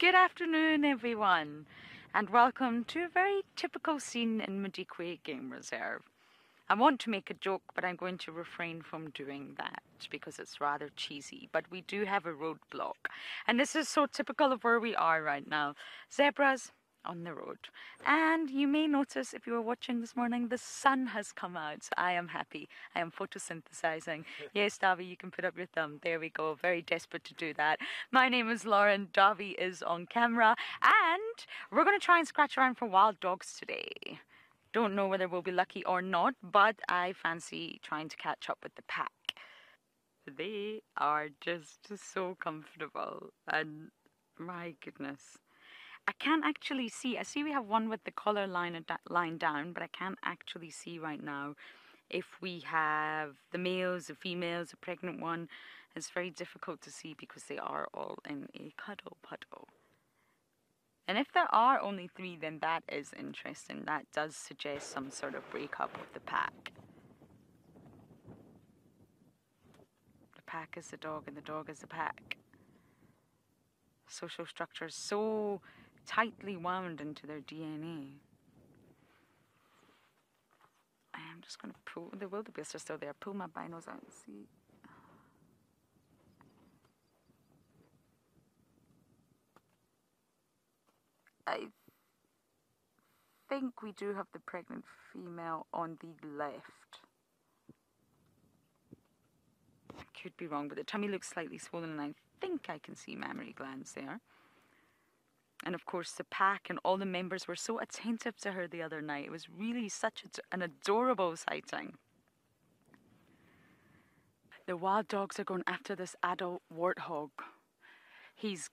Good afternoon, everyone, and welcome to a very typical scene in Madikwe Game Reserve. I want to make a joke, but I'm going to refrain from doing that because it's rather cheesy. But we do have a roadblock, and this is so typical of where we are right now. Zebras on the road. And you may notice, if you were watching this morning, the sun has come out. So I am happy. I am photosynthesizing. Yes, Davi, you can put up your thumb. There we go. Very desperate to do that. My name is Lauren. Davi is on camera. And we're going to try and scratch around for wild dogs today. Don't know whether we'll be lucky or not, but I fancy trying to catch up with the pack. They are just so comfortable. And my goodness. I can't actually see. I see we have one with the collar line down, but I can't actually see right now if we have the males, the females, a pregnant one. It's very difficult to see because they are all in a cuddle puddle. And if there are only 3, then that is interesting. That does suggest some sort of breakup of the pack. The pack is the dog and the dog is the pack. Social structure is so tightly wound into their DNA. I am just going to pull, the wildebeest are still there, pull my binos out and see. I think we do have the pregnant female on the left. I could be wrong, but the tummy looks slightly swollen and I think I can see mammary glands there. And of course the pack and all the members were so attentive to her the other night. It was really such an adorable sighting. The wild dogs are going after this adult warthog. He's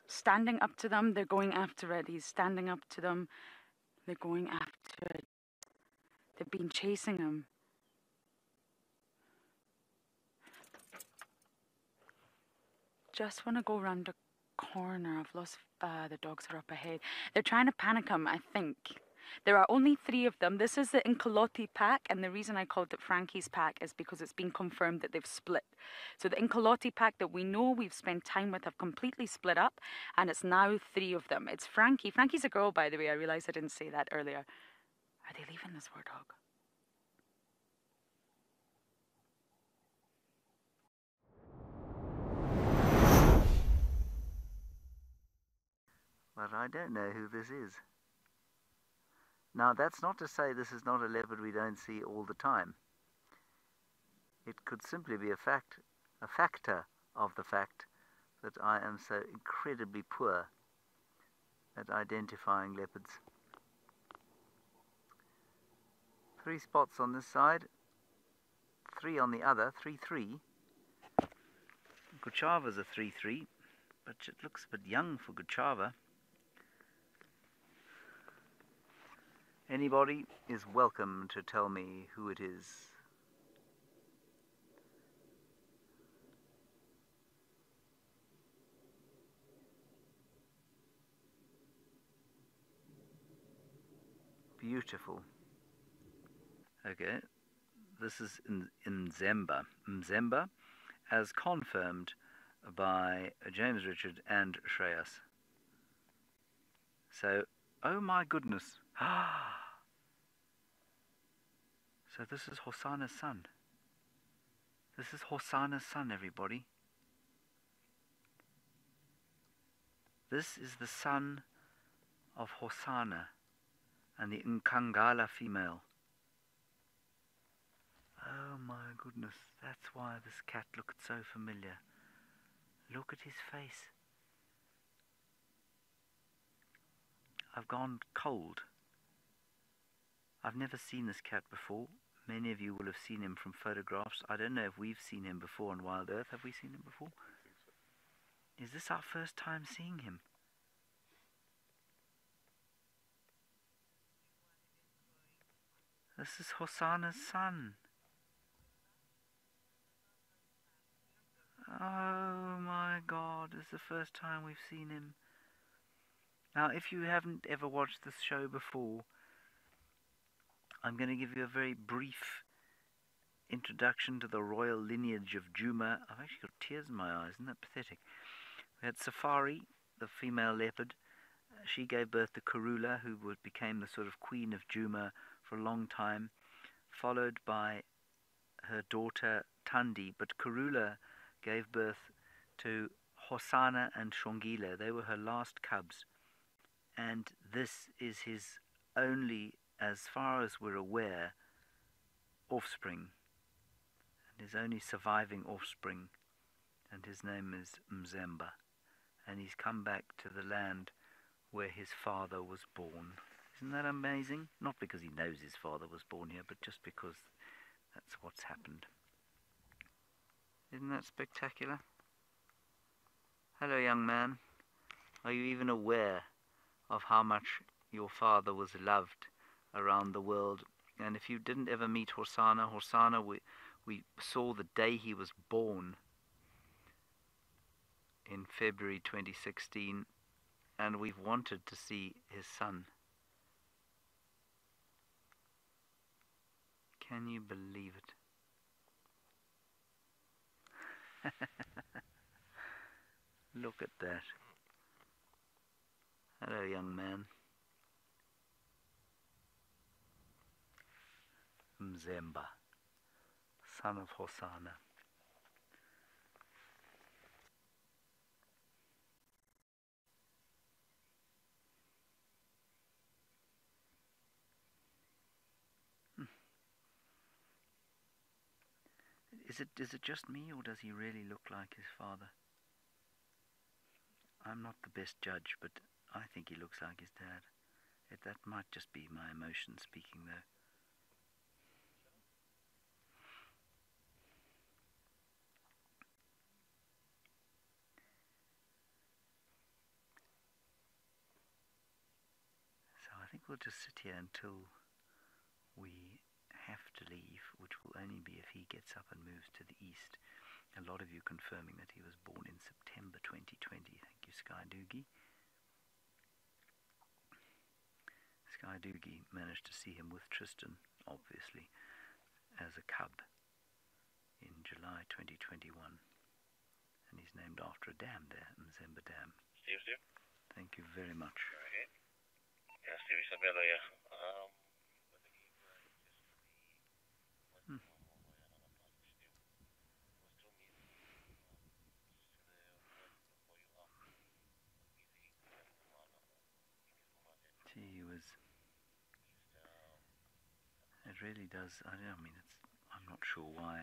standing up to them, they're going after it. He's standing up to them, they're going after it. They've been chasing him. Just want to go around the corner. I've lost, the dogs are up ahead. They're trying to panic him, I think. There are only 3 of them. This is the Incoloti pack, and the reason I called it Frankie's pack is because it's been confirmed that they've split. So the Incoloti pack that we know we've spent time with have completely split up, and it's now 3 of them. It's Frankie. Frankie's a girl, by the way. I realised I didn't say that earlier. Are they leaving this warthog? But I don't know who this is. Now, that's not to say this is not a leopard we don't see all the time. It could simply be a factor of the fact that I am so incredibly poor at identifying leopards. 3 spots on this side, 3 on the other, 3-3. Guchava's a 3-3, but it looks a bit young for Guchava. Anybody is welcome to tell me who it is. Beautiful. Okay, this is in Mzemba. Mzemba, as confirmed by James Richard and Shreyas. So, oh my goodness. So this is Hosana's son. This is Hosana's son, everybody. This is the son of Hosana and the Nkangala female. Oh my goodness, that's why this cat looked so familiar. Look at his face. I've gone cold. I've never seen this cat before. Many of you will have seen him from photographs. I don't know if we've seen him before on Wild Earth. Have we seen him before? Is this our first time seeing him? This is Hosana's son. Oh my God, this is the first time we've seen him. Now, if you haven't ever watched this show before, I'm going to give you a very brief introduction to the royal lineage of Djuma. I've actually got tears in my eyes, isn't that pathetic? We had Safari, the female leopard. She gave birth to Karula, who became the sort of queen of Djuma for a long time, followed by her daughter Tandi. But Karula gave birth to Hosana and Shongile. They were her last cubs. And this is his only, as far as we're aware, offspring. And his only surviving offspring. And his name is Mzemba. And he's come back to the land where his father was born. Isn't that amazing? Not because he knows his father was born here, but just because that's what's happened. Isn't that spectacular? Hello, young man. Are you even aware of how much your father was loved around the world? And if you didn't ever meet Hosana, we saw the day he was born in February 2016, and we've wanted to see his son. Can you believe it? Look at that. Hello, young man. Mzemba, son of Hosana. Is it just me, or does he really look like his father? I'm not the best judge, but I think he looks like his dad. That might just be my emotion speaking, though. So I think we'll just sit here until we have to leave, which will only be if he gets up and moves to the east. A lot of you confirming that he was born in September 2020. Thank you, Sky Doogie. Sky Doogie managed to see him with Tristan, obviously, as a cub in July 2021. And he's named after a dam there, Mzemba Dam. Steve? Thank you very much. Right. Yeah, Steve Isabella, yeah. Gee, it really does. I'm not sure why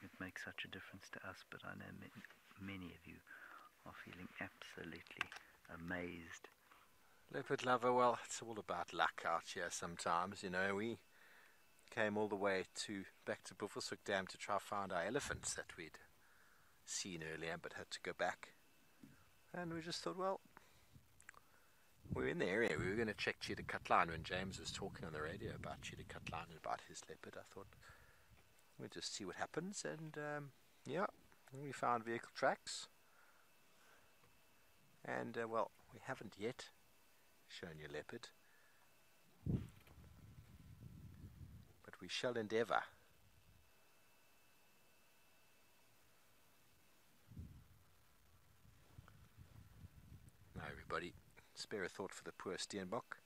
it makes such a difference to us, but I know many of you are feeling absolutely amazed. Leopard lover, well, it's all about luck out here sometimes, you know. We came all the way back to Buffelshoek Dam to try to find our elephants that we'd seen earlier, but had to go back. And we just thought, well, we were in the area. We were going to check Chitakatlan when James was talking on the radio about Chitakatlan and about his leopard. I thought we'd just see what happens. And yeah, we found vehicle tracks. And well, we haven't yet shown you leopard, but we shall endeavour. Now everybody, spare a thought for the poor Steenbok.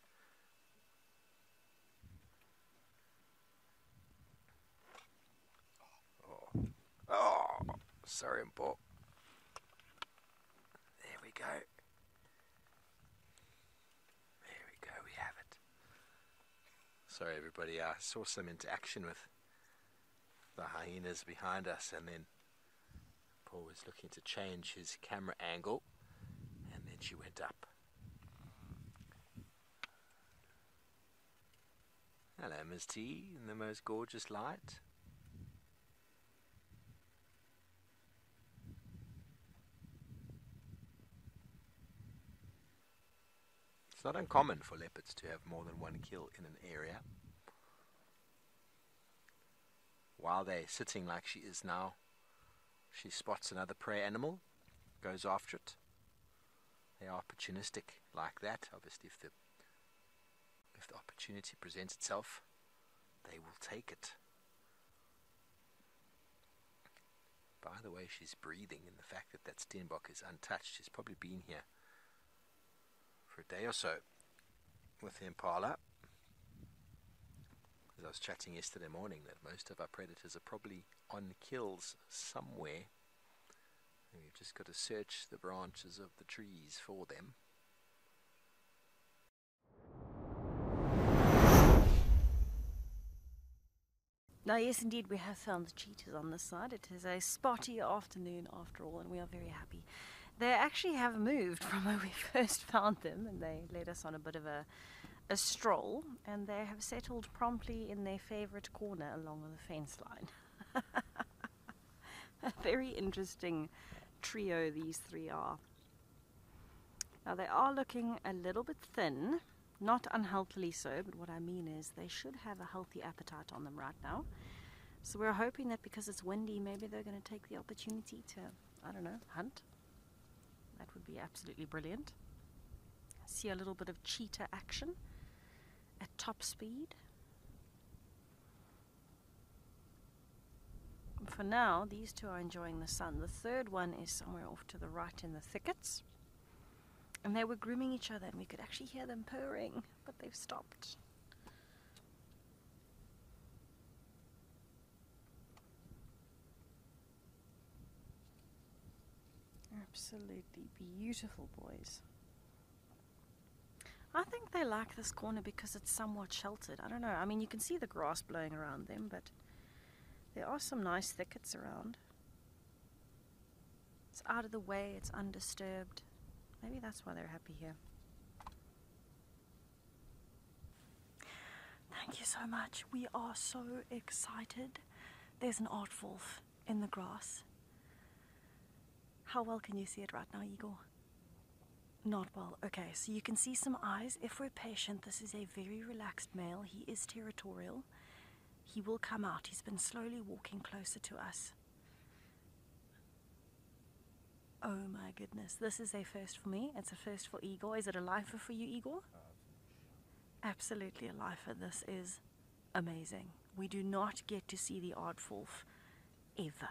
Oh, sorry, Mpo. There we go. There we go, we have it. Sorry everybody, I saw some interaction with the hyenas behind us, and then Paul was looking to change his camera angle, and then she went up. Hello, Ms. T, in the most gorgeous light. It's not uncommon for leopards to have more than one kill in an area. While they're sitting like she is now, she spots another prey animal, goes after it. They are opportunistic like that. Obviously, if the opportunity presents itself, they will take it. By the way she's breathing, and the fact that Steenbok is untouched, she's probably been here for a day or so with the impala. As I was chatting yesterday morning that most of our predators are probably on kills somewhere, and we've just got to search the branches of the trees for them. Now, yes, indeed, we have found the cheetahs on this side. It is a spotty afternoon after all, and we are very happy. They actually have moved from where we first found them, and they led us on a bit of a stroll, and they have settled promptly in their favorite corner along the fence line. A very interesting trio these three are. Now, they are looking a little bit thin. Not unhealthily so, but what I mean is they should have a healthy appetite on them right now. So we're hoping that because it's windy, maybe they're going to take the opportunity to, I don't know, hunt. That would be absolutely brilliant. See a little bit of cheetah action at top speed. For now, these two are enjoying the sun. The third one is somewhere off to the right in the thickets. And they were grooming each other, and we could actually hear them purring, but they've stopped. Absolutely beautiful boys. I think they like this corner because it's somewhat sheltered. I don't know. I mean, you can see the grass blowing around them, but there are some nice thickets around. It's out of the way, it's undisturbed. Maybe that's why they're happy here. Thank you so much. We are so excited. There's an aardwolf in the grass. How well can you see it right now, Igor? Not well. Okay, so you can see some eyes. If we're patient, this is a very relaxed male. He is territorial. He will come out. He's been slowly walking closer to us. Oh my goodness, this is a first for me. It's a first for Igor. Is it a lifer for you, Igor? Absolutely a lifer. This is amazing. We do not get to see the aardwolf ever.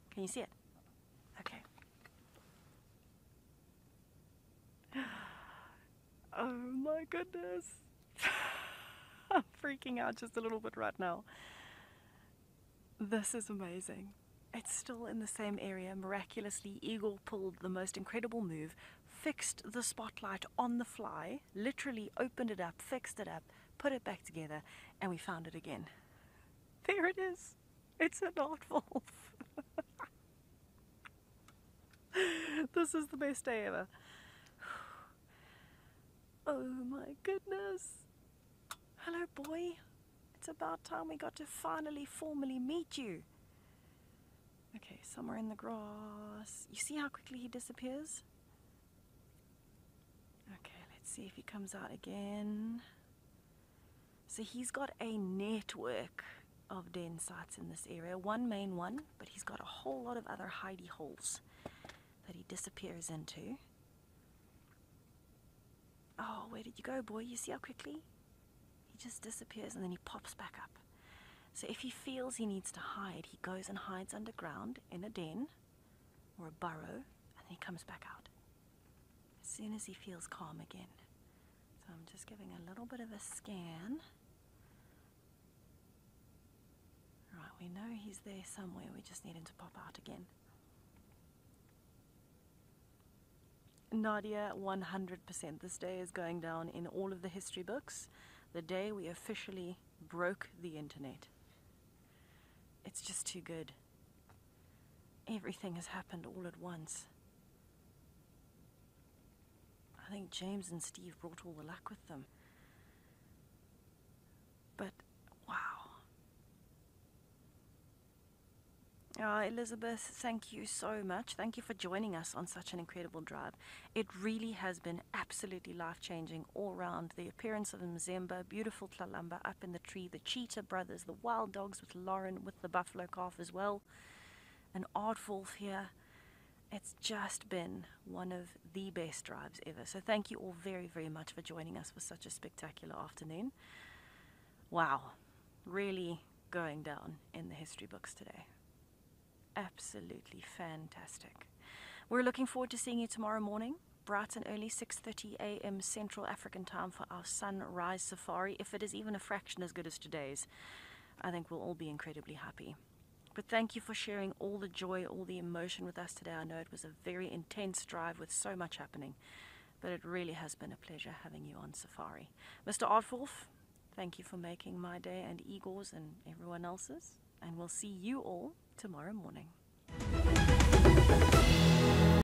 Can you see it? Okay. Oh my goodness. I'm freaking out just a little bit right now. This is amazing. It's still in the same area. Miraculously, Igor pulled the most incredible move, fixed the spotlight on the fly, literally opened it up, fixed it up, put it back together, and we found it again. There it is. It's an aardwolf. This is the best day ever. Oh my goodness. Hello, boy. It's about time we got to finally formally meet you. Okay, somewhere in the grass. You see how quickly he disappears? Okay, let's see if he comes out again. So he's got a network of den sites in this area. One main one, but he's got a whole lot of other hidey holes that he disappears into. Oh, where did you go, boy? You see how quickly? He just disappears and then he pops back up. So if he feels he needs to hide, he goes and hides underground in a den or a burrow, and then he comes back out as soon as he feels calm again. So I'm just giving a little bit of a scan. Right, we know he's there somewhere. We just need him to pop out again. Nadia, 100%. This day is going down in all of the history books. The day we officially broke the internet. It's just too good. Everything has happened all at once. I think James and Steve brought all the luck with them. But, wow. Elizabeth, thank you so much. Thank you for joining us on such an incredible drive. It really has been absolutely life-changing all around. The appearance of Mzemba, beautiful Tlalamba up in the tree, the cheetah brothers, the wild dogs with Lauren, with the buffalo calf as well, an aardwolf here. It's just been one of the best drives ever. So thank you all very, very much for joining us for such a spectacular afternoon. Wow, really going down in the history books today. Absolutely fantastic. We're looking forward to seeing you tomorrow morning, bright and early, 6:30 a.m. Central African time for our sunrise safari. If it is even a fraction as good as today's, I think we'll all be incredibly happy. But thank you for sharing all the joy, all the emotion with us today. I know it was a very intense drive with so much happening, but it really has been a pleasure having you on safari. Mr. Aardwolf, thank you for making my day and Igor's and everyone else's, and we'll see you all tomorrow morning.